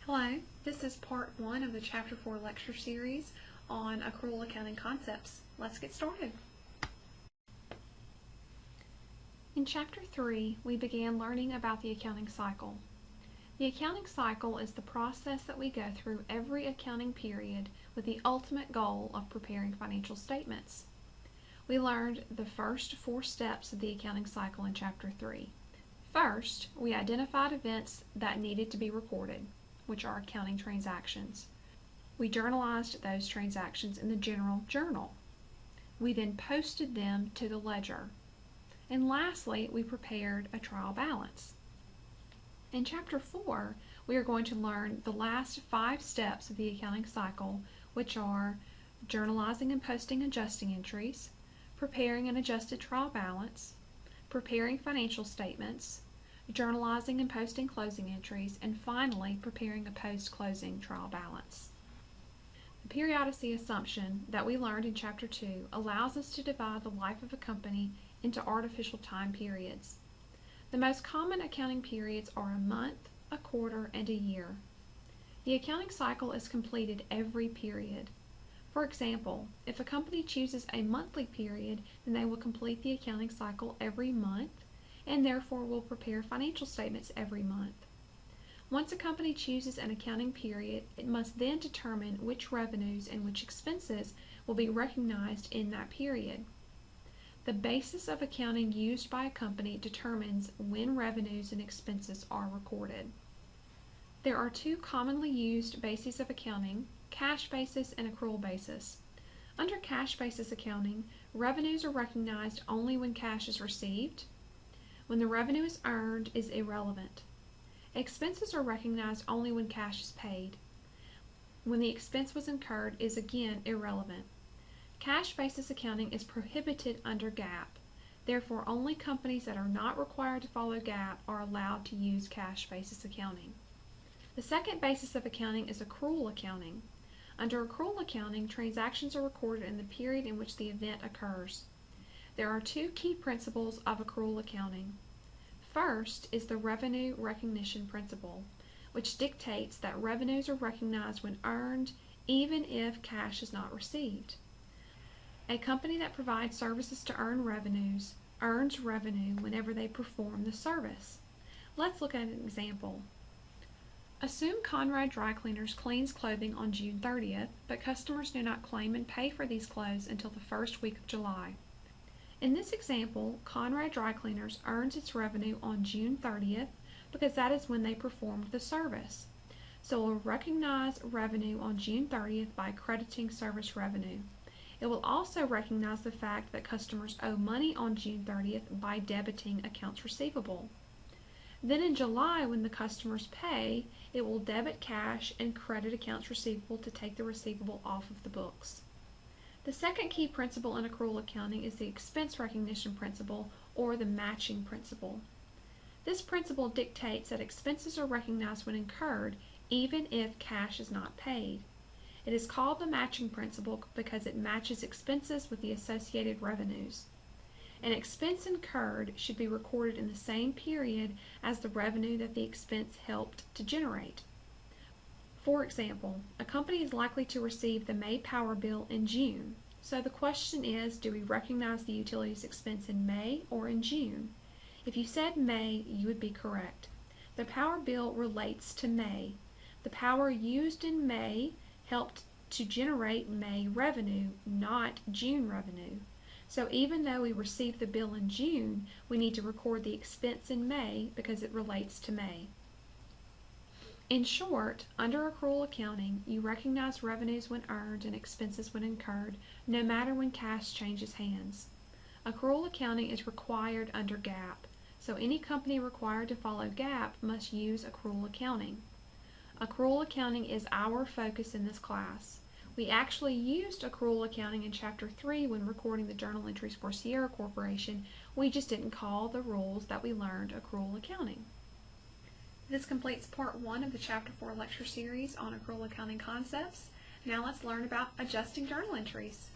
Hello, this is part 1 of the Chapter 4 lecture series on accrual accounting concepts. Let's get started. In Chapter 3, we began learning about the accounting cycle. The accounting cycle is the process that we go through every accounting period with the ultimate goal of preparing financial statements. We learned the first 4 steps of the accounting cycle in Chapter 3. First, we identified events that needed to be recorded, which are accounting transactions. We journalized those transactions in the general journal. We then posted them to the ledger. And lastly, we prepared a trial balance. In Chapter 4, we are going to learn the last 5 steps of the accounting cycle, which are journalizing and posting adjusting entries, preparing an adjusted trial balance, preparing financial statements, journalizing and posting closing entries, and finally preparing a post-closing trial balance. The periodicity assumption that we learned in Chapter 2 allows us to divide the life of a company into artificial time periods. The most common accounting periods are a month, a quarter, and a year. The accounting cycle is completed every period. For example, if a company chooses a monthly period, then they will complete the accounting cycle every month, and therefore will prepare financial statements every month. Once a company chooses an accounting period, it must then determine which revenues and which expenses will be recognized in that period. The basis of accounting used by a company determines when revenues and expenses are recorded. There are 2 commonly used bases of accounting: cash basis and accrual basis. Under cash basis accounting, revenues are recognized only when cash is received. When the revenue is earned is irrelevant. Expenses are recognized only when cash is paid. When the expense was incurred is again irrelevant. Cash basis accounting is prohibited under GAAP. Therefore, only companies that are not required to follow GAAP are allowed to use cash basis accounting. The second basis of accounting is accrual accounting. Under accrual accounting, transactions are recorded in the period in which the event occurs. There are 2 key principles of accrual accounting. First is the revenue recognition principle, which dictates that revenues are recognized when earned, even if cash is not received. A company that provides services to earn revenues earns revenue whenever they perform the service. Let's look at an example. Assume Conrad Dry Cleaners cleans clothing on June 30th, but customers do not claim and pay for these clothes until the first week of July. In this example, Conrad Dry Cleaners earns its revenue on June 30th because that is when they performed the service. So it will recognize revenue on June 30th by crediting service revenue. It will also recognize the fact that customers owe money on June 30th by debiting accounts receivable. Then in July, when the customers pay, it will debit cash and credit accounts receivable to take the receivable off of the books. The second key principle in accrual accounting is the expense recognition principle, or the matching principle. This principle dictates that expenses are recognized when incurred, even if cash is not paid. It is called the matching principle because it matches expenses with the associated revenues. An expense incurred should be recorded in the same period as the revenue that the expense helped to generate. For example, a company is likely to receive the May power bill in June. So the question is, do we recognize the utilities expense in May or in June? If you said May, you would be correct. The power bill relates to May. The power used in May helped to generate May revenue, not June revenue. So even though we received the bill in June, we need to record the expense in May because it relates to May. In short, under accrual accounting, you recognize revenues when earned and expenses when incurred, no matter when cash changes hands. Accrual accounting is required under GAAP, so any company required to follow GAAP must use accrual accounting. Accrual accounting is our focus in this class. We actually used accrual accounting in Chapter 3 when recording the journal entries for Sierra Corporation. We just didn't call the rules that we learned accrual accounting. This completes part 1 of the Chapter 4 lecture series on accrual accounting concepts. Now let's learn about adjusting journal entries.